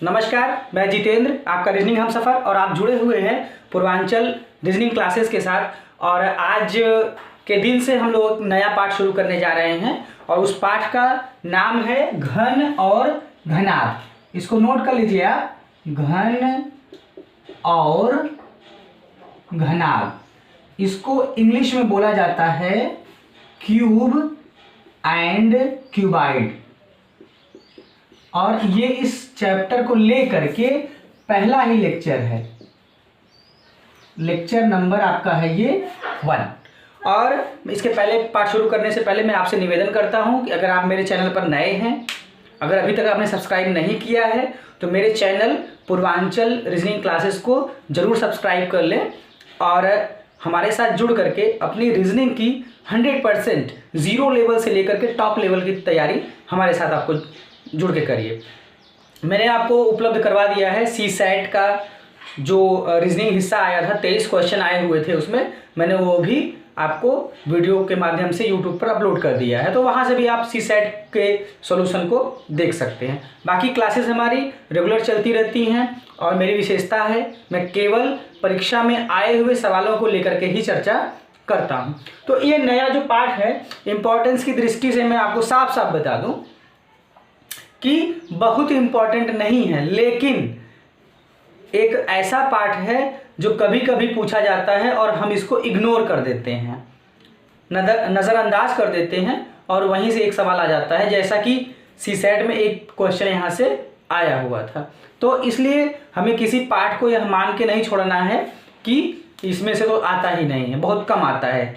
नमस्कार, मैं जितेंद्र, आपका रीजनिंग हमसफ़र और आप जुड़े हुए हैं पूर्वांचल रीजनिंग क्लासेस के साथ। और आज के दिन से हम लोग नया पाठ शुरू करने जा रहे हैं और उस पाठ का नाम है घन और घनाभ। इसको नोट कर लीजिए आप, घन और घनाभ। इसको इंग्लिश में बोला जाता है क्यूब एंड क्यूबाइड। और ये इस चैप्टर को लेकर के पहला ही लेक्चर है, लेक्चर नंबर आपका है ये 1। और इसके पहले पाठ शुरू करने से पहले मैं आपसे निवेदन करता हूं कि अगर आप मेरे चैनल पर नए हैं, अगर अभी तक आपने सब्सक्राइब नहीं किया है तो मेरे चैनल पूर्वांचल रीजनिंग क्लासेस को ज़रूर सब्सक्राइब कर लें और हमारे साथ जुड़ करके अपनी रीजनिंग की 100% ज़ीरो लेवल से लेकर के टॉप लेवल की तैयारी हमारे साथ आपको जुड़ के करिए। मैंने आपको उपलब्ध करवा दिया है CSAT का जो रीजनिंग हिस्सा आया था, 23 क्वेश्चन आए हुए थे, उसमें मैंने वो भी आपको वीडियो के माध्यम से YouTube पर अपलोड कर दिया है, तो वहाँ से भी आप CSAT के सॉल्यूशन को देख सकते हैं। बाकी क्लासेस हमारी रेगुलर चलती रहती हैं और मेरी विशेषता है मैं केवल परीक्षा में आए हुए सवालों को लेकर के ही चर्चा करता हूँ। तो ये नया जो पाठ है, इम्पोर्टेंस की दृष्टि से मैं आपको साफ साफ बता दूँ कि बहुत इम्पॉर्टेंट नहीं है, लेकिन एक ऐसा पाठ है जो कभी कभी पूछा जाता है और हम इसको इग्नोर कर देते हैं, नज़रअंदाज कर देते हैं और वहीं से एक सवाल आ जाता है, जैसा कि CSAT में एक क्वेश्चन यहाँ से आया हुआ था। तो इसलिए हमें किसी पाठ को यह मान के नहीं छोड़ना है कि इसमें से तो आता ही नहीं है, बहुत कम आता है।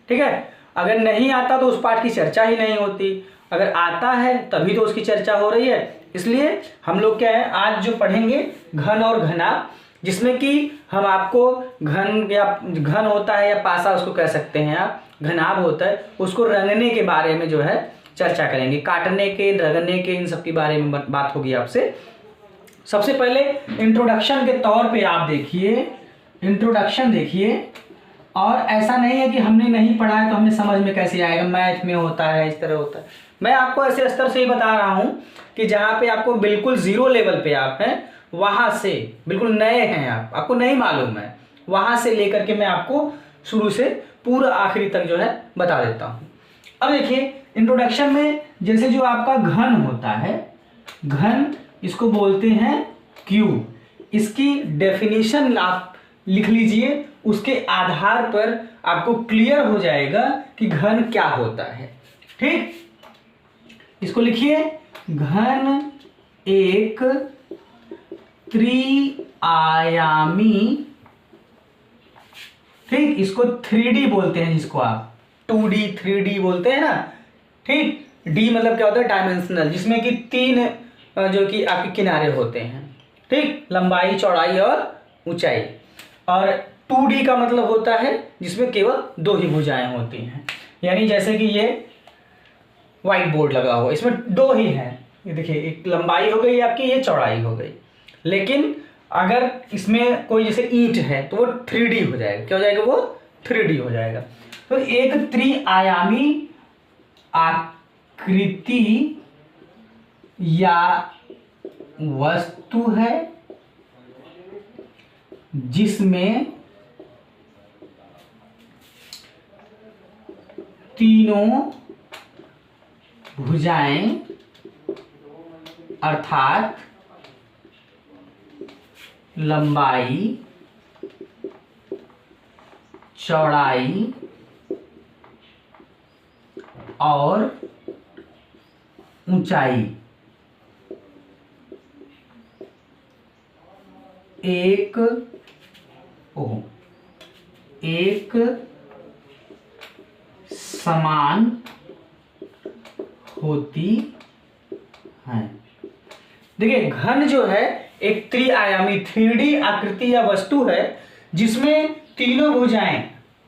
ठीक है, अगर नहीं आता तो उस पाठ की चर्चा ही नहीं होती, अगर आता है तभी तो उसकी चर्चा हो रही है। इसलिए हम लोग क्या है, आज जो पढ़ेंगे घन और घनाभ, जिसमें कि हम आपको घन या घन होता है या पासा उसको कह सकते हैं आप, घनाभ होता है, उसको रंगने के बारे में जो है चर्चा करेंगे, काटने के, रगड़ने के, इन सब के बारे में बात होगी आपसे। सबसे पहले इंट्रोडक्शन के तौर पे आप देखिए, इंट्रोडक्शन देखिए। और ऐसा नहीं है कि हमने नहीं पढ़ा है तो हमें समझ में कैसे आएगा, मैथ में होता है, इस तरह होता है। मैं आपको ऐसे स्तर से ही बता रहा हूं कि जहां पे आपको बिल्कुल ज़ीरो लेवल पे आप हैं, वहां से बिल्कुल नए हैं आपको नहीं मालूम है, वहां से लेकर के मैं आपको शुरू से पूरा आखिरी तक जो है बता देता हूं। अब देखिए इंट्रोडक्शन में, जैसे जो आपका घन होता है, घन इसको बोलते हैं क्यूब। इसकी डेफिनेशन आप लिख लीजिए, उसके आधार पर आपको क्लियर हो जाएगा कि घन क्या होता है। ठीक, इसको लिखिए, घन एक त्रिआयामी, ठीक, इसको 3D बोलते हैं, जिसको आप 2D 3D बोलते हैं ना। ठीक, D मतलब क्या होता है, डायमेंशनल, जिसमें कि 3 जो कि आपके किनारे होते हैं। ठीक, लंबाई, चौड़ाई और ऊंचाई। और 2D का मतलब होता है जिसमें केवल 2 ही भुजाएं होती हैं, यानी जैसे कि ये व्हाइट बोर्ड लगा हो, इसमें 2 ही हैं। ये देखिए, एक लंबाई हो गई आपकी, ये चौड़ाई हो गई। लेकिन अगर इसमें कोई जैसे ईंट है तो वो 3D हो जाएगा। क्या हो जाएगा? वो 3D हो जाएगा। तो एक त्रिआयामी आकृति या वस्तु है जिसमें तीनों भुजाएं अर्थात लंबाई, चौड़ाई और ऊंचाई एक समान होती है। देखिए, घन जो है एक त्रिआयामी 3D आकृति या वस्तु है जिसमें तीनों भुजाएं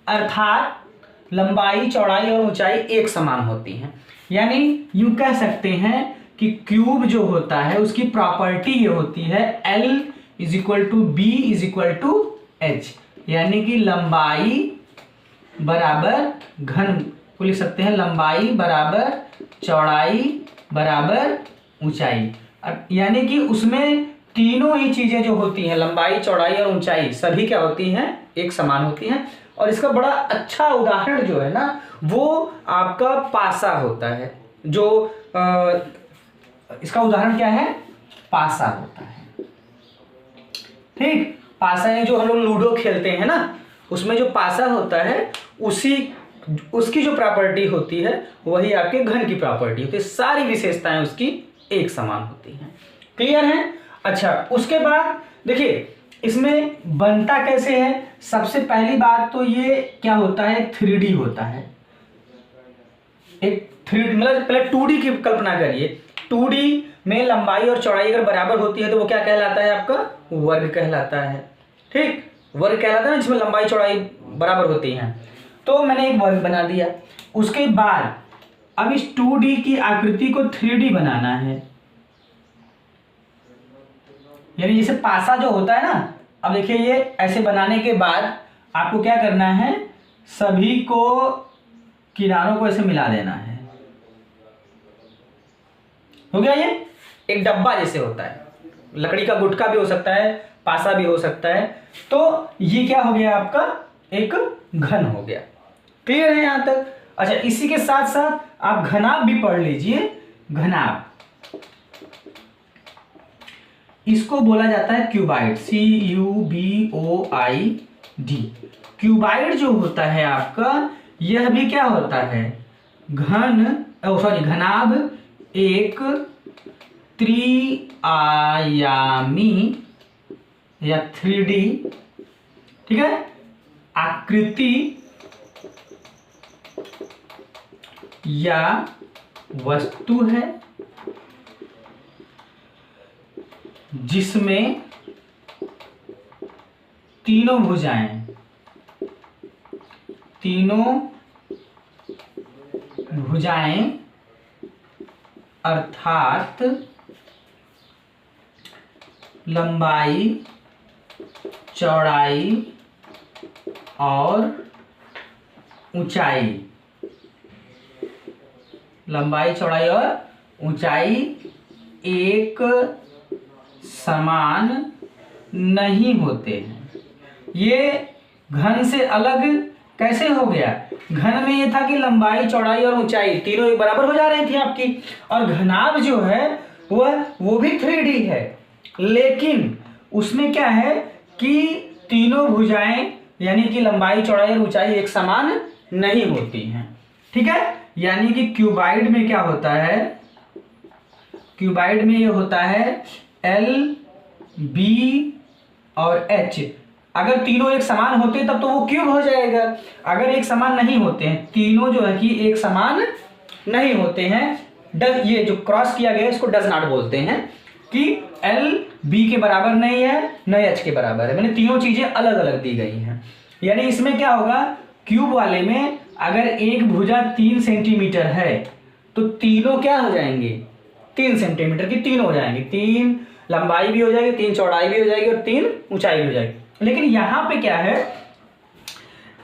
अर्थात लंबाई, चौड़ाई और ऊंचाई एक समान होती हैं। यानी यूं कह सकते हैं कि क्यूब जो होता है उसकी प्रॉपर्टी ये होती है L = B = H, यानी कि लंबाई बराबर घन को लिख सकते हैं, लंबाई बराबर चौड़ाई बराबर ऊंचाई। यानी कि उसमें तीनों ही चीजें जो होती हैं, लंबाई चौड़ाई और ऊंचाई, सभी क्या होती हैं, एक समान होती हैं। और इसका बड़ा अच्छा उदाहरण जो है ना, वो आपका पासा होता है। जो इसका उदाहरण क्या है, पासा होता है। ठीक, पासा है जो हम लोग लूडो खेलते हैं ना, उसमें जो पासा होता है उसकी जो प्रॉपर्टी होती है वही आपके घन की प्रॉपर्टी होती है। सारी विशेषताएं उसकी एक समान होती हैं। क्लियर है? अच्छा, उसके बाद देखिए इसमें बनता कैसे है। सबसे पहली बात तो ये क्या होता है, 3D होता है। एक 3D मतलब पहले 2D की कल्पना करिए। 2D में लंबाई और चौड़ाई अगर बराबर होती है तो वो क्या कहलाता है, आपका वर्ग कहलाता है। ठीक, वर्ग कहलाता है जिसमें लंबाई चौड़ाई बराबर होती हैं। तो मैंने एक वर्ग बना दिया। उसके बाद अब इस 2D की आकृति को 3D बनाना है। यानी जैसे पासा जो होता है ना, अब देखिए ये ऐसे बनाने के बाद आपको क्या करना है, सभी को किनारों को ऐसे मिला देना है। हो गया। ये एक डब्बा जैसे होता है, लकड़ी का गुटका भी हो सकता है, पासा भी हो सकता है। तो ये क्या हो गया, आपका एक घन हो गया। क्लियर है यहां तक? अच्छा, इसी के साथ साथ आप घनाभ भी पढ़ लीजिए। घनाभ इसको बोला जाता है क्यूबाइड, CUBOID। क्यूबाइड जो होता है आपका, यह भी क्या होता है, घनाभ एक त्रिआयामी या 3D, ठीक है, आकृति या वस्तु है जिसमें तीनों भुजाएं अर्थात लंबाई चौड़ाई और ऊंचाई, लंबाई चौड़ाई और ऊंचाई एक समान नहीं होते हैं। ये घन से अलग कैसे हो गया, घन में ये था कि लंबाई चौड़ाई और ऊंचाई तीनों एक बराबर हो जा रही थी आपकी, और घनाभ जो है वो भी 3D है, लेकिन उसमें क्या है कि तीनों भुजाएं यानी कि लंबाई चौड़ाई और ऊंचाई एक समान नहीं होती हैं। ठीक है, यानी कि क्यूबाइड में क्या होता है, क्यूबाइड में ये होता है L, B और H। अगर तीनों एक समान होते तब तो वो क्यूब हो जाएगा। अगर एक समान नहीं होते हैं, तीनों जो है कि एक समान नहीं होते हैं, ये जो क्रॉस किया गया है इसको डज नॉट बोलते हैं, कि L B के बराबर नहीं है न H के बराबर है, मैंने तीनों चीजें अलग अलग दी गई हैं। यानी इसमें क्या होगा, क्यूब वाले में अगर एक भुजा 3 सेंटीमीटर है तो तीनों क्या हो जाएंगे, 3 सेंटीमीटर की तीन हो जाएंगे, 3 लंबाई भी हो जाएगी, 3 चौड़ाई भी हो जाएगी और 3 ऊंचाई भी हो जाएगी। लेकिन यहां पे क्या है,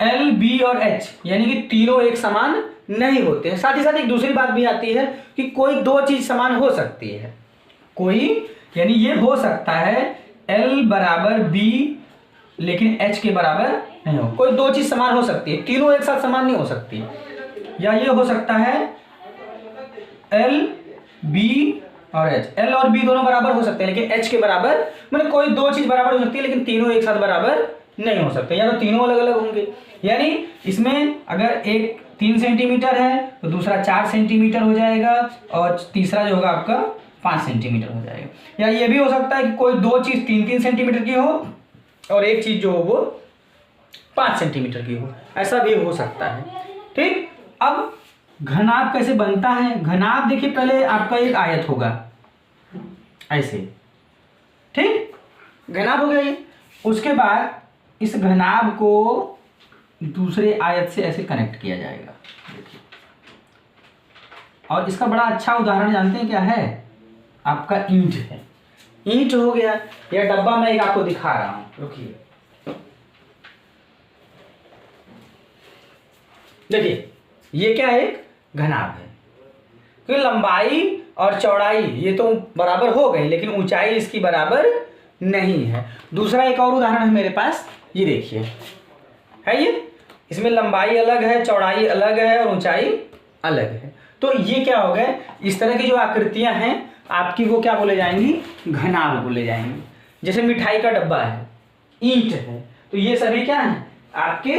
L, B और H यानी कि तीनों एक समान नहीं होते हैं। साथ ही साथ एक दूसरी बात भी आती है कि कोई दो चीज समान हो सकती है, कोई यानी ये हो सकता है L बराबर B लेकिन H के बराबर नहीं हो, कोई दो चीज समान हो सकती है, तीनों एक साथ समान नहीं हो सकती। या ये हो सकता है L, B और H, L और B दोनों बराबर हो सकते हैं लेकिन H के बराबर, मतलब कोई दो चीज बराबर हो सकती है लेकिन तीनों एक साथ बराबर नहीं हो सकते, या तो तीनों अलग अलग होंगे। यानी इसमें अगर एक 3 सेंटीमीटर है तो दूसरा 4 सेंटीमीटर हो जाएगा और तीसरा जो होगा आपका 5 सेंटीमीटर हो जाएगा। या ये भी हो सकता है कि कोई दो चीज 3-3 सेंटीमीटर की हो और एक चीज जो हो वो 5 सेंटीमीटर की हो, ऐसा भी हो सकता है। ठीक, अब घनाभ कैसे बनता है। घनाभ देखिए पहले आपका एक आयत होगा ऐसे, ठीक, घनाभ हो गया ये। उसके बाद इस घनाभ को दूसरे आयत से ऐसे कनेक्ट किया जाएगा, और इसका बड़ा अच्छा उदाहरण जानते हैं क्या है, आपका ईंट है। ईंट हो गया, यह डब्बा मैं एक आपको दिखा रहा हूं, रुकिए, देखिए ये क्या है, घनाभ है, क्योंकि लंबाई और चौड़ाई ये तो बराबर हो गई लेकिन ऊंचाई इसकी बराबर नहीं है। दूसरा एक और उदाहरण है मेरे पास, ये देखिए है ये, इसमें लंबाई अलग है, चौड़ाई अलग है और ऊंचाई अलग है। तो ये क्या हो गए, इस तरह की जो आकृतियां हैं आपकी वो क्या बोले जाएंगी, घनाभ बोले जाएंगी। जैसे मिठाई का डब्बा है, ईंट है, तो ये सभी क्या है आपके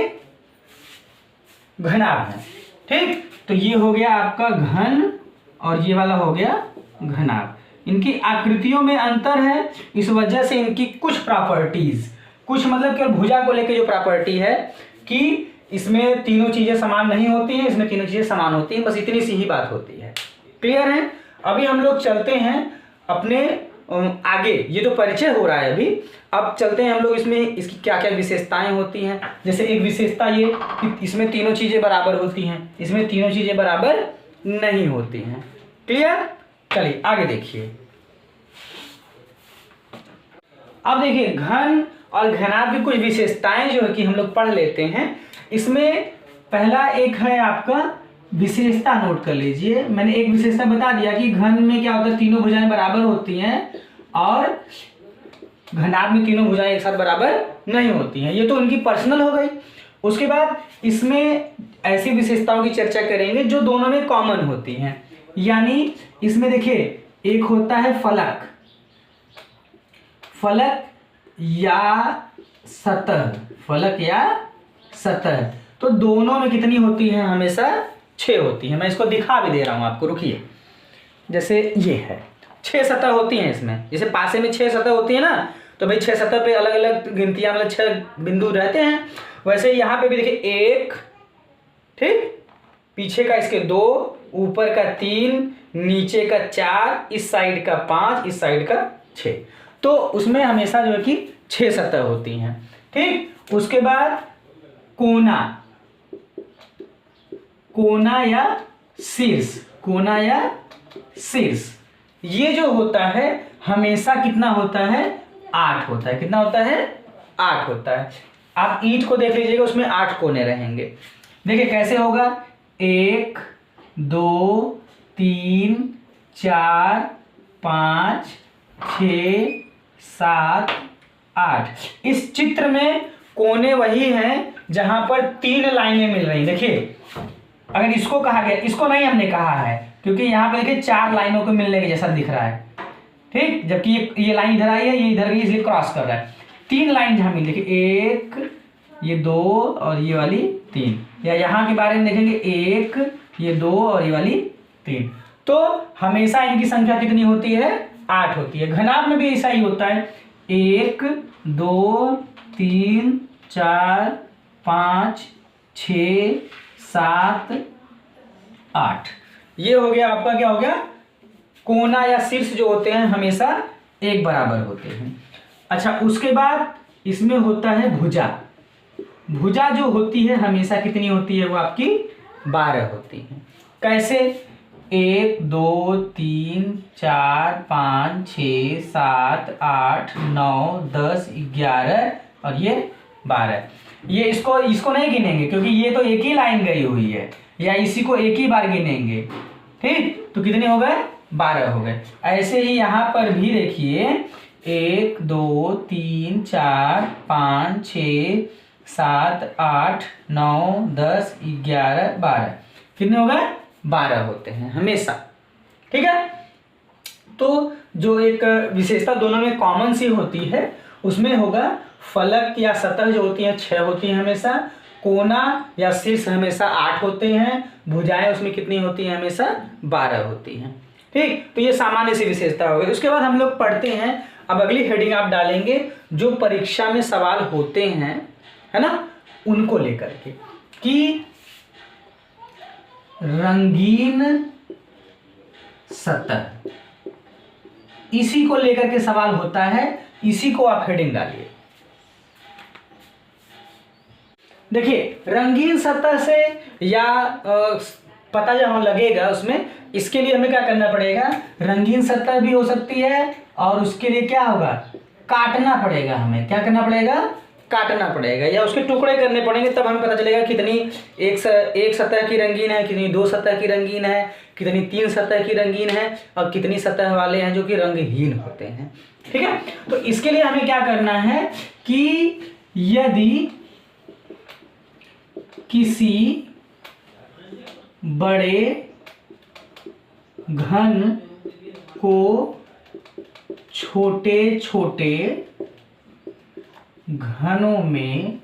घनाभ है। ठीक, तो ये हो गया आपका घन और ये वाला हो गया घनाभ। इनकी आकृतियों में अंतर है, इस वजह से इनकी कुछ प्रॉपर्टीज, कुछ मतलब केवल भुजा को लेकर जो प्रॉपर्टी है कि इसमें तीनों चीजें समान नहीं होती हैं, इसमें तीनों चीजें समान होती हैं, बस इतनी सी ही बात होती है। क्लियर है? अभी हम लोग चलते हैं अपने आगे, ये तो परिचय हो रहा है अभी, अब चलते हैं हम लोग इसमें इसकी क्या क्या विशेषताएं होती हैं। जैसे एक विशेषता ये कि इसमें तीनों चीजें बराबर होती हैं, इसमें तीनों चीजें बराबर नहीं होती हैं। क्लियर? चलिए आगे देखिए। अब देखिए घन और घनाभ की कुछ विशेषताएं जो है कि हम लोग पढ़ लेते हैं। इसमें पहला एक है आपका विशेषता, नोट कर लीजिए। मैंने एक विशेषता बता दिया कि घन में क्या होता है, तीनों भुजाएं बराबर होती हैं और घनाभ में तीनों भुजाएं एक साथ बराबर नहीं होती हैं। ये तो उनकी पर्सनल हो गई। उसके बाद इसमें ऐसी विशेषताओं की चर्चा करेंगे जो दोनों में कॉमन होती हैं। यानी इसमें देखिए एक होता है फलक, फलक या सतह, फलक या सतह, तो दोनों में कितनी होती है, हमेशा 6 होती है। मैं इसको दिखा भी दे रहा हूं आपको, रुकिए। जैसे ये है 6 सतह होती हैं इसमें, जैसे पासे में 6 सतह होती है ना, तो भाई 6 सतह पे अलग अलग गिनतियां, मतलब 6 बिंदु रहते हैं। वैसे यहाँ पे भी देखिए 1, ठीक, पीछे का इसके 2, ऊपर का 3, नीचे का 4, इस साइड का 5, इस साइड का 6, तो उसमें हमेशा जो है कि 6 सतह होती हैं। ठीक, उसके बाद कोना, कोना या शीर्ष, कोना या शीर्ष, ये जो होता है हमेशा कितना होता है, 8 होता है। कितना होता है, 8 होता है। आप ईंट को देख लीजिएगा, उसमें 8 कोने रहेंगे। देखिए कैसे होगा, 1 2 3 4 5 6 7 8। इस चित्र में कोने वही हैं जहां पर 3 लाइनें मिल रही। देखिए अगर इसको कहा गया, इसको नहीं हमने कहा है क्योंकि यहाँ पे देखिए 4 लाइनों को मिलने के जैसा दिख रहा है। ठीक, जबकि ये लाइन इधर आई है, ये इधर गई, इसलिए क्रॉस कर रहा है। 3 लाइन जहां मिल, देखिए 1, ये 2 और ये वाली 3, या यहाँ के बारे में देखेंगे 1, ये 2 और ये वाली 3, तो हमेशा इनकी संख्या कितनी होती है, 8 होती है। घनाभ में भी ऐसा ही होता है, 1 2 3 4 5 6 7 8। ये हो गया आपका, क्या हो गया, कोना या शीर्ष जो होते हैं हमेशा एक बराबर होते हैं। अच्छा, उसके बाद इसमें होता है भुजा। भुजा जो होती है हमेशा कितनी होती है, वो आपकी 12 होती है। कैसे, 1 2 3 4 5 6 7 8 9 10 11 और ये 12। ये इसको नहीं गिनेंगे क्योंकि ये तो एक ही लाइन गई हुई है, या इसी को एक ही बार गिनेंगे। ठीक, तो कितने हो गए, 12 हो गए। ऐसे ही यहाँ पर भी देखिए 1 2 3 4 5 6 7 8 9 10 11 12, कितने हो गए, 12 होते हैं हमेशा। ठीक है, तो जो एक विशेषता दोनों में कॉमन सी होती है उसमें होगा फलक या सतह जो होती है 6 होती है हमेशा, कोना या शीर्ष हमेशा 8 होते हैं, भुजाएं उसमें कितनी होती हैं, हमेशा 12 होती हैं। ठीक, तो ये सामान्य सी विशेषता हो गई। उसके बाद हम लोग पढ़ते हैं, अब अगली हेडिंग आप डालेंगे जो परीक्षा में सवाल होते हैं, है ना, उनको लेकर के, कि रंगीन सतह, इसी को लेकर के सवाल होता है, इसी को आप हेडिंग डालिए। देखिए रंगीन सतह से या पता जब हमें लगेगा उसमें, इसके लिए हमें क्या करना पड़ेगा, रंगीन सतह भी हो सकती है और उसके लिए क्या होगा, काटना पड़ेगा। हमें क्या करना पड़ेगा, काटना पड़ेगा या उसके टुकड़े करने पड़ेंगे, तब हमें पता चलेगा कितनी एक सतह की रंगीन है, कितनी 2 सतह की रंगीन है, कितनी 3 सतह की रंगीन है और कितनी सतह वाले हैं जो कि रंगहीन होते हैं। ठीक है, तो इसके लिए हमें क्या करना है कि यदि किसी बड़े घन को छोटे छोटे घनों में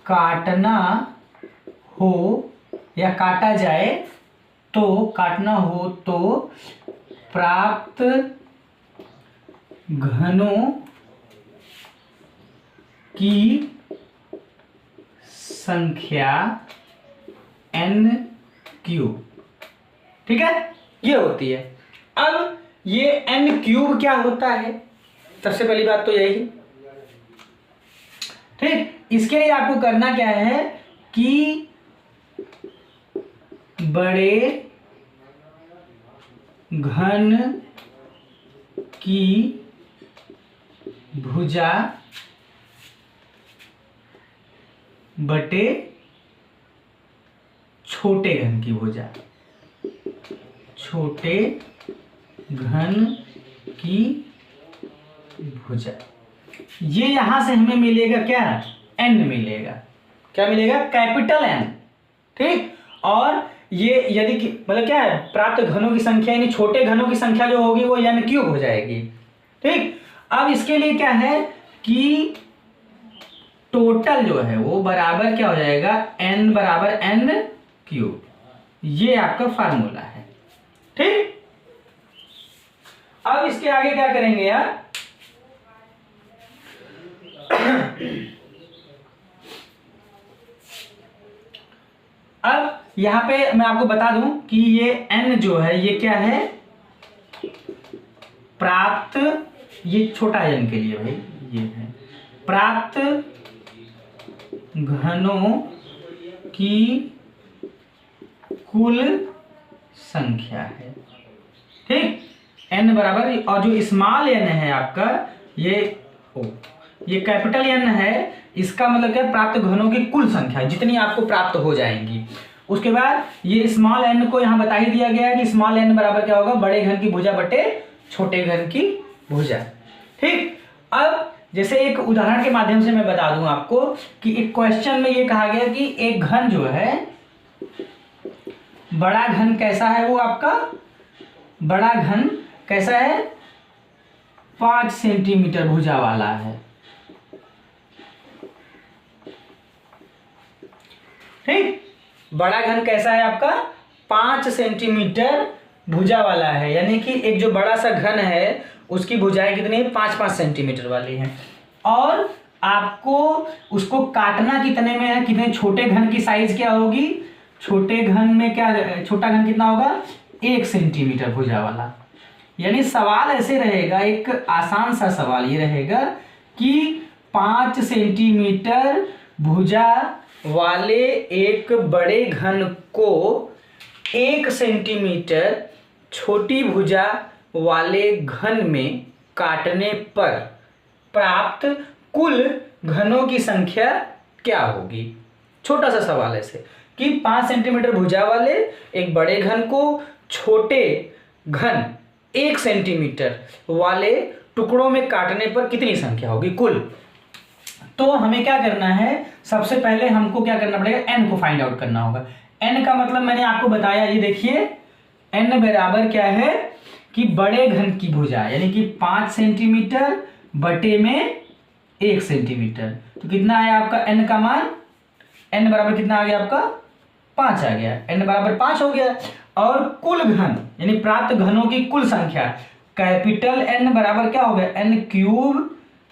काटना हो या काटा जाए तो प्राप्त घनों की संख्या n³। ठीक है, ये होती है। अब ये n³ क्या होता है, सबसे पहली बात तो यही। ठीक, इसके लिए आपको करना क्या है कि बड़े घन की भुजा बटे छोटे घन की भुजा, छोटे घन की भुजा, ये यहां से हमें मिलेगा क्या, n मिलेगा। क्या मिलेगा, कैपिटल N। ठीक, और ये यदि मतलब क्या है, प्राप्त घनों की संख्या यानी छोटे घनों की संख्या जो होगी वो n³ हो जाएगी। ठीक, अब इसके लिए क्या है कि टोटल जो है वो बराबर क्या हो जाएगा, n बराबर n³। ये आपका फार्मूला है। ठीक, अब इसके आगे क्या करेंगे यार, अब यहां पे मैं आपको बता दूं कि ये n जो है ये क्या है, प्राप्त, ये छोटा n के लिए भाई, ये है प्राप्त घनों की कुल संख्या है। ठीक, n बराबर, और जो स्मॉल n है आपका ये कैपिटल N है, इसका मतलब क्या, प्राप्त घनों की कुल संख्या जितनी आपको प्राप्त हो जाएंगी। उसके बाद ये स्मॉल n को यहाँ बता ही दिया गया है कि स्मॉल n बराबर क्या होगा, बड़े घन की भुजा बटे छोटे घन की भुजा। ठीक, अब जैसे एक उदाहरण के माध्यम से मैं बता दूं आपको कि एक क्वेश्चन में ये कहा गया कि एक घन जो है, बड़ा घन कैसा है, वो आपका बड़ा घन कैसा है, 5 सेंटीमीटर भुजा वाला है। ठीक, बड़ा घन कैसा है आपका, 5 सेंटीमीटर भुजा वाला है, यानी कि एक जो बड़ा सा घन है उसकी भुजाएं कितनी, 5-5 सेंटीमीटर वाली हैं। और आपको उसको काटना कितने में है, कितने छोटे घन की साइज क्या होगी, छोटे घन में क्या, छोटा घन कितना होगा, 1 सेंटीमीटर भुजा वाला। यानी सवाल ऐसे रहेगा, एक आसान सा सवाल ये रहेगा कि 5 सेंटीमीटर भुजा वाले एक बड़े घन को 1 सेंटीमीटर छोटी भुजा वाले घन में काटने पर प्राप्त कुल घनों की संख्या क्या होगी। छोटा सा सवाल ऐसे कि 5 सेंटीमीटर भुजा वाले एक बड़े घन को छोटे घन 1 सेंटीमीटर वाले टुकड़ों में काटने पर कितनी संख्या होगी कुल। तो हमें क्या करना है, सबसे पहले हमको क्या करना पड़ेगा, n को फाइंड आउट करना होगा। n का मतलब मैंने आपको बताया, ये देखिए n बराबर क्या है कि बड़े घन की भुजा, यानी कि 5 सेंटीमीटर बटे में 1 सेंटीमीटर, तो कितना आया आपका n का मान, n बराबर कितना आ गया आपका, 5 आ गया, n बराबर 5 हो गया। और कुल घन यानी प्राप्त घनों की कुल संख्या, कैपिटल N बराबर क्या हो गया, n³।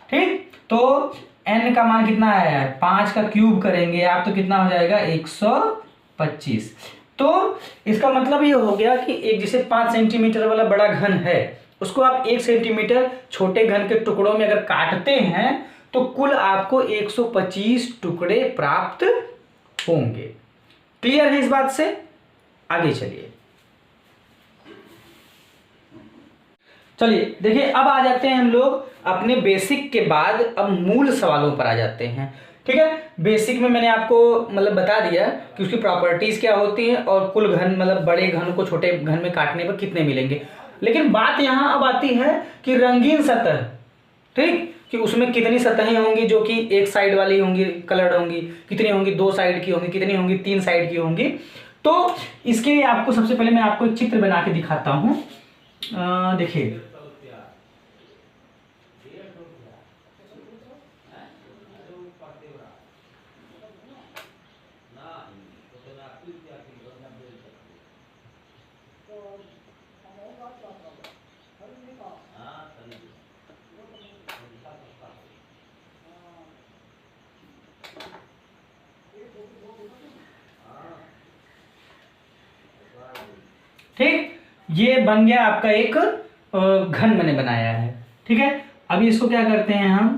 ठीक, तो n का मान कितना आया है, 5 का क्यूब करेंगे आप तो कितना हो जाएगा, 125। तो इसका मतलब ये हो गया कि एक जैसे 5 सेंटीमीटर वाला बड़ा घन है, उसको आप 1 सेंटीमीटर छोटे घन के टुकड़ों में अगर काटते हैं तो कुल आपको 125 टुकड़े प्राप्त होंगे। क्लियर है इस बात से, आगे चलिए। चलिए देखिए, अब आ जाते हैं हम लोग अपने बेसिक के बाद अब मूल सवालों पर आ जाते हैं। ठीक है, बेसिक में मैंने आपको मतलब बता दिया कि उसकी प्रॉपर्टीज क्या होती है और कुल घन मतलब बड़े घन को छोटे घन में काटने पर कितने मिलेंगे। लेकिन बात यहाँ अब आती है कि रंगीन सतह, ठीक, कि उसमें कितनी सतहें होंगी जो कि एक साइड वाली होंगी, कलर्ड होंगी, कितनी होंगी दो साइड की होंगी, कितनी होंगी तीन साइड की होंगी। तो इसके लिए आपको सबसे पहले मैं आपको एक चित्र बना के दिखाता हूं। देखिए, ठीक, ये बन गया आपका एक घन मैंने बनाया है। ठीक है, अभी इसको क्या करते हैं, हम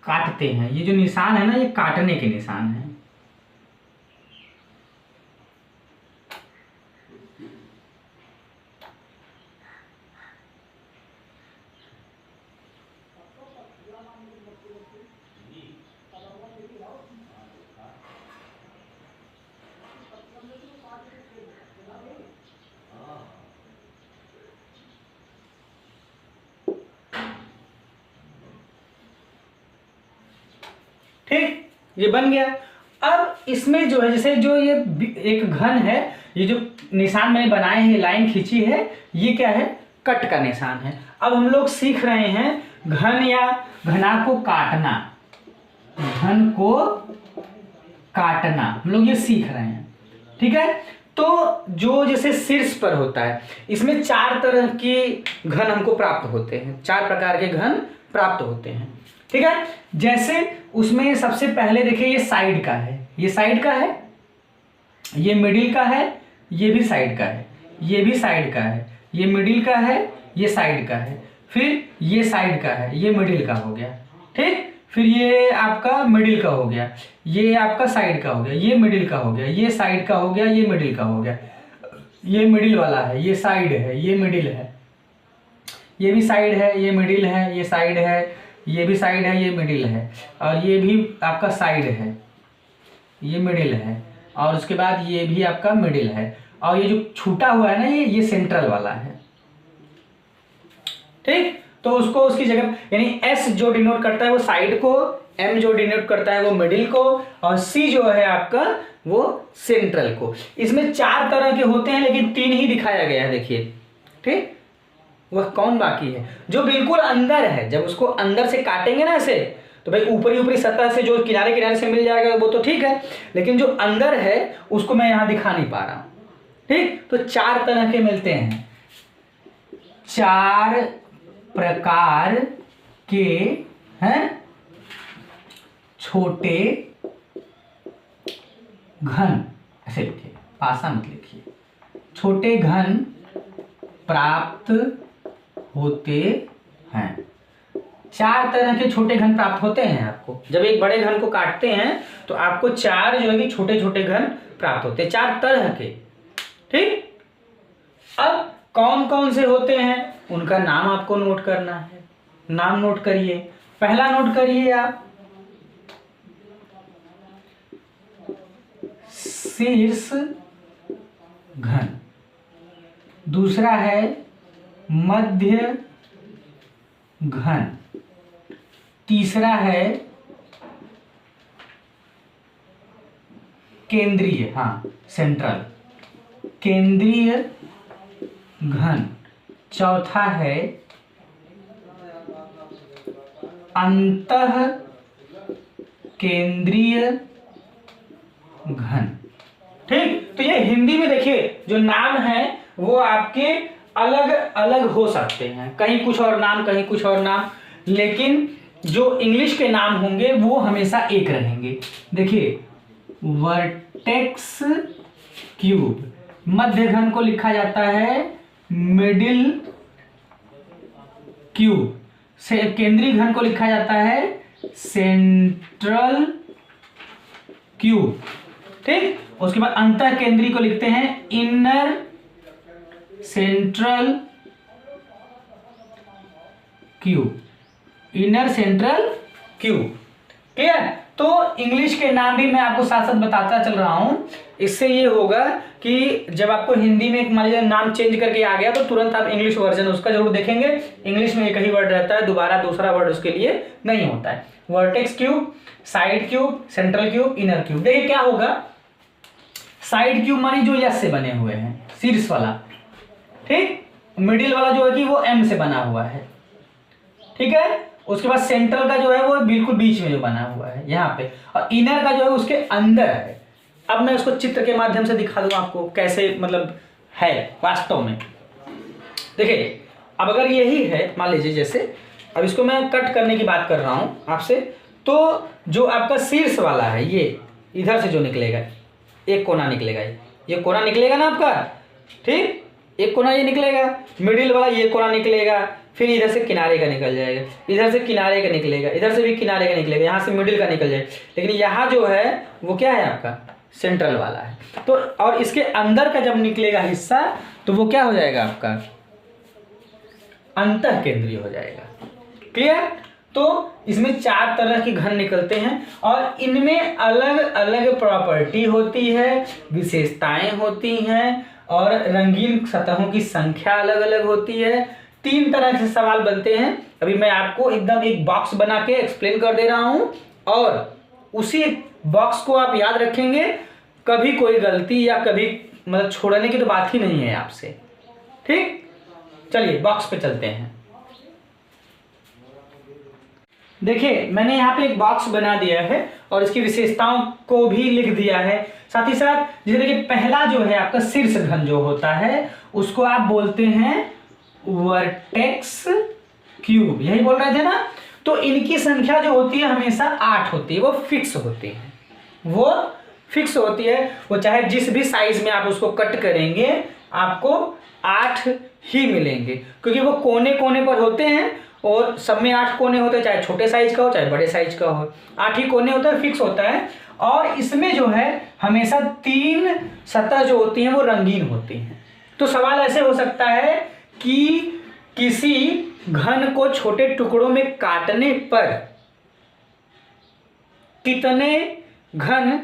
काटते हैं। ये जो निशान है ना, ये काटने के निशान है। ठीक, ये बन गया। अब इसमें जो है, जैसे जो ये एक घन है, ये जो निशान मैंने बनाए हैं, लाइन खींची है, ये क्या है, कट का निशान है। अब हम लोग सीख रहे हैं घन या घना को काटना, घन को काटना हम लोग ये सीख रहे हैं। ठीक है, तो जो जैसे शीर्ष पर होता है, इसमें चार तरह के घन हमको प्राप्त होते हैं, चार प्रकार के घन प्राप्त होते हैं। ठीक है, जैसे उसमें सबसे पहले देखिए, ये साइड का है, ये साइड का है, ये मिडिल का है, ये भी साइड का है, ये भी साइड का है, ये मिडिल का है, ये साइड का है, फिर ये साइड का है, ये मिडिल का हो गया। ठीक, फिर ये आपका मिडिल का हो गया, ये आपका साइड का हो गया, ये मिडिल का हो गया, ये साइड का हो गया, ये मिडिल का हो गया, ये मिडिल वाला है, ये साइड है, ये मिडिल है, ये भी साइड है, ये मिडिल है, ये साइड है, ये भी साइड है, ये मिडिल है, और ये भी आपका साइड है, ये मिडिल है, और उसके बाद ये भी आपका मिडिल है, और ये जो छूटा हुआ है ना, ये सेंट्रल वाला है। ठीक, तो उसको उसकी जगह, यानी एस जो डिनोट करता है वो साइड को, एम जो डिनोट करता है वो मिडिल को, और सी जो है आपका वो सेंट्रल को। इसमें चार तरह के होते हैं, लेकिन तीन ही दिखाया गया है, देखिए। ठीक, वह कौन बाकी है, जो बिल्कुल अंदर है। जब उसको अंदर से काटेंगे ना ऐसे, तो भाई ऊपरी ऊपरी सतह से जो किनारे किनारे से मिल जाएगा वो तो ठीक है, लेकिन जो अंदर है उसको मैं यहां दिखा नहीं पा रहा हूं। ठीक, तो चार तरह के मिलते हैं, चार प्रकार के हैं छोटे घन, ऐसे लिखिए, पासा मत लिखिए, छोटे घन प्राप्त होते हैं। चार तरह के छोटे घन प्राप्त होते हैं आपको। जब एक बड़े घन को काटते हैं तो आपको चार जो है कि छोटे छोटे घन प्राप्त होते हैं, चार तरह के। ठीक, अब कौन कौन से होते हैं उनका नाम आपको नोट करना है। नाम नोट करिए। पहला नोट करिए आप, शीर्ष घन। दूसरा है मध्य घन। तीसरा है केंद्रीय, हाँ सेंट्रल, केंद्रीय घन। चौथा है अंतः केंद्रीय घन। ठीक, तो ये हिंदी में देखिए जो नाम है वो आपके अलग अलग हो सकते हैं, कहीं कुछ और नाम, कहीं कुछ और नाम, लेकिन जो इंग्लिश के नाम होंगे वो हमेशा एक रहेंगे। देखिए, वर्टेक्स क्यूब, मध्य घन को लिखा जाता है मिडिल क्यूब, से केंद्रीय घन को लिखा जाता है सेंट्रल क्यूब। ठीक, उसके बाद अंतः केंद्रीय को लिखते हैं inner central cube, inner central cube. Clear? तो इंग्लिश के नाम भी मैं आपको साथ साथ बताता चल रहा हूं। इससे ये होगा कि जब आपको हिंदी में मान लीजिए नाम चेंज करके आ गया तो तुरंत आप इंग्लिश वर्जन उसका जरूर देखेंगे। इंग्लिश में एक ही वर्ड रहता है, दोबारा दूसरा वर्ड उसके लिए नहीं होता है। Vertex cube, side cube, central cube, inner cube. देखिए क्या होगा, साइड क्यूब मानी जो यस से बने हुए हैं, शीर्ष वाला, ठीक। मिडिल वाला जो है कि वो एम से बना हुआ है, ठीक है। उसके बाद सेंट्रल का जो है वो बिल्कुल बीच में जो बना हुआ है यहाँ पे, और इनर का जो है उसके अंदर है। अब मैं उसको चित्र के माध्यम से दिखा दूं आपको कैसे मतलब है वास्तव में। देखिए अब अगर यही है मान लीजिए, जैसे अब इसको मैं कट करने की बात कर रहा हूँ आपसे, तो जो आपका शीर्ष वाला है ये इधर से जो निकलेगा, एक कोना निकलेगा, ये कोना निकलेगा ना आपका, ठीक, एक कोना ये निकलेगा, मिडिल वाला ये कोना निकलेगा, फिर इधर से किनारे का निकल जाएगा, इधर से किनारे का निकलेगा, इधर से भी किनारे का निकलेगा, यहाँ से मिडिल का निकल जाएगा। लेकिन यहाँ जो है वो क्या है आपका सेंट्रल वाला है। तो और इसके अंदर का जब निकलेगा हिस्सा तो वो क्या हो जाएगा आपका अंतः केंद्रीय हो जाएगा। क्लियर? तो इसमें 4 तरह के घन निकलते हैं और इनमें अलग अलग प्रॉपर्टी होती है, विशेषताएं होती हैं और रंगीन सतहों की संख्या अलग अलग होती है। 3 तरह से सवाल बनते हैं। अभी मैं आपको एकदम एक बॉक्स बना के एक्सप्लेन कर दे रहा हूं और उसी बॉक्स को आप याद रखेंगे, कभी कोई गलती या कभी मतलब छोड़ने की तो बात ही नहीं है आपसे, ठीक। चलिए बॉक्स पे चलते हैं। देखिए मैंने यहाँ पे एक बॉक्स बना दिया है और इसकी विशेषताओं को भी लिख दिया है। साथ ही साथ जैसे देखिए पहला जो है आपका शीर्ष घन जो होता है उसको आप बोलते हैं वर्टेक्स क्यूब, यही बोल रहे थे ना। तो इनकी संख्या जो होती है हमेशा 8 होती है, वो फिक्स होती है, वो फिक्स होती है। वो चाहे जिस भी साइज में आप उसको कट करेंगे आपको 8 ही मिलेंगे, क्योंकि वो कोने कोने पर होते हैं और सब में 8 कोने होते हैं, चाहे छोटे साइज का हो चाहे बड़े साइज का हो, 8 ही कोने होते हैं, फिक्स होता है। और इसमें जो है हमेशा 3 सतह जो होती हैं वो रंगीन होती हैं। तो सवाल ऐसे हो सकता है कि किसी घन को छोटे टुकड़ों में काटने पर कितने घन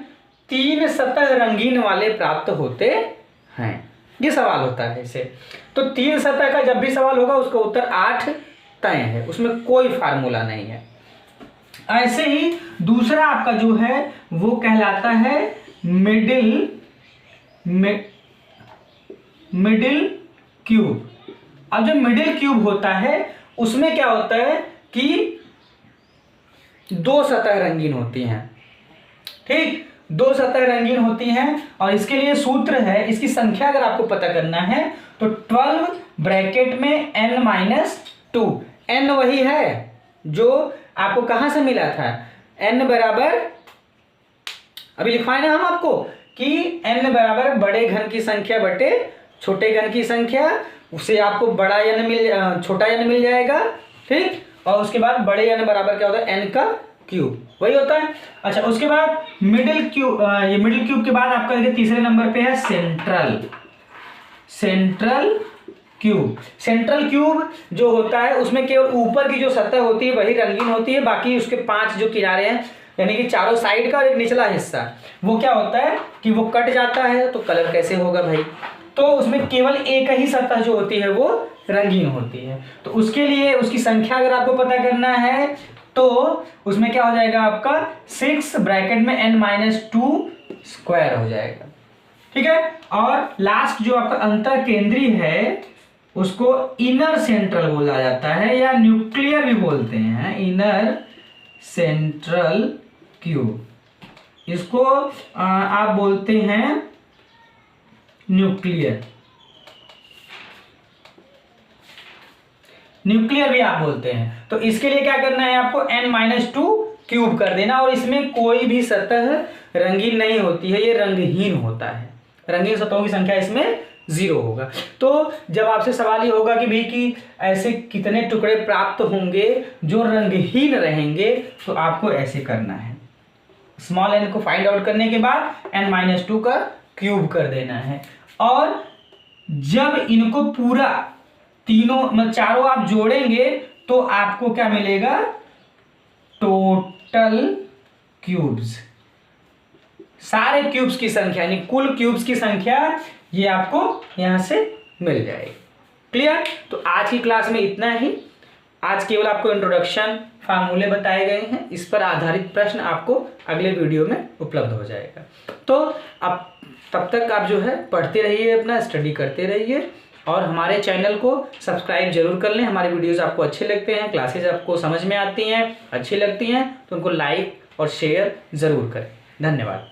3 सतह रंगीन वाले प्राप्त होते हैं, ये सवाल होता है इसे। तो 3 सतह का जब भी सवाल होगा उसका उत्तर 8 तय है, उसमें कोई फार्मूला नहीं है। ऐसे ही दूसरा आपका जो है वो कहलाता है मिडिल क्यूब। अब जो मिडिल क्यूब होता है उसमें क्या होता है कि 2 सतह रंगीन होती हैं, ठीक, 2 सतह रंगीन होती हैं। और इसके लिए सूत्र है, इसकी संख्या अगर आपको पता करना है तो 12 ब्रैकेट में n-2, n वही है जो आपको कहां से मिला था, n बराबर अभी लिखवाए ना हम आपको कि n बराबर बड़े घन की संख्या बटे छोटे घन की संख्या, उससे आपको बड़ा n छोटा n मिल जाएगा, ठीक। और उसके बाद बड़े n बराबर क्या होता है n का क्यूब, वही होता है। अच्छा उसके बाद मिडिल क्यूब, ये मिडिल क्यूब के बाद आपका देखिए तीसरे नंबर पे है सेंट्रल क्यूब। सेंट्रल क्यूब जो होता है उसमें केवल ऊपर की जो सतह होती है वही रंगीन होती है, बाकी उसके 5 जो किनारे हैं यानी कि चारों साइड का एक निचला हिस्सा वो क्या होता है कि वो कट जाता है। तो कलर कैसे होगा भाई, तो उसमें केवल एक ही सतह जो होती है वो रंगीन होती है। तो उसके लिए उसकी संख्या अगर आपको पता करना है तो उसमें क्या हो जाएगा आपका 6 ब्रैकेट में n-2 स्क्वायर हो जाएगा, ठीक है। और लास्ट जो आपका अंतर केंद्रीय है उसको इनर सेंट्रल बोला जाता है या न्यूक्लियर भी बोलते हैं, इनर सेंट्रल क्यूब, इसको आप बोलते हैं न्यूक्लियर भी आप बोलते हैं। तो इसके लिए क्या करना है आपको n-2 क्यूब कर देना और इसमें कोई भी सतह रंगीन नहीं होती है, ये रंगहीन होता है, रंगीन सतहों की संख्या इसमें 0 होगा। तो जब आपसे सवाल ये होगा कि भाई कि ऐसे कितने टुकड़े प्राप्त होंगे जो रंगहीन रहेंगे, तो आपको ऐसे करना है, स्मॉल n को फाइंड आउट करने के बाद n-2 का क्यूब कर देना है। और जब इनको पूरा तीनों मतलब चारों आप जोड़ेंगे तो आपको क्या मिलेगा, टोटल क्यूब्स, सारे क्यूब्स की संख्या यानी कुल क्यूब्स की संख्या ये आपको यहां से मिल जाएगी। क्लियर। तो आज की क्लास में इतना ही। आज केवल आपको इंट्रोडक्शन, फार्मूले बताए गए हैं, इस पर आधारित प्रश्न आपको अगले वीडियो में उपलब्ध हो जाएगा। तो अब तब तक आप जो है पढ़ते रहिए, अपना स्टडी करते रहिए और हमारे चैनल को सब्सक्राइब जरूर कर लें। हमारे वीडियोस आपको अच्छे लगते हैं, क्लासेज आपको समझ में आती हैं, अच्छी लगती हैं तो उनको लाइक और शेयर ज़रूर करें। धन्यवाद।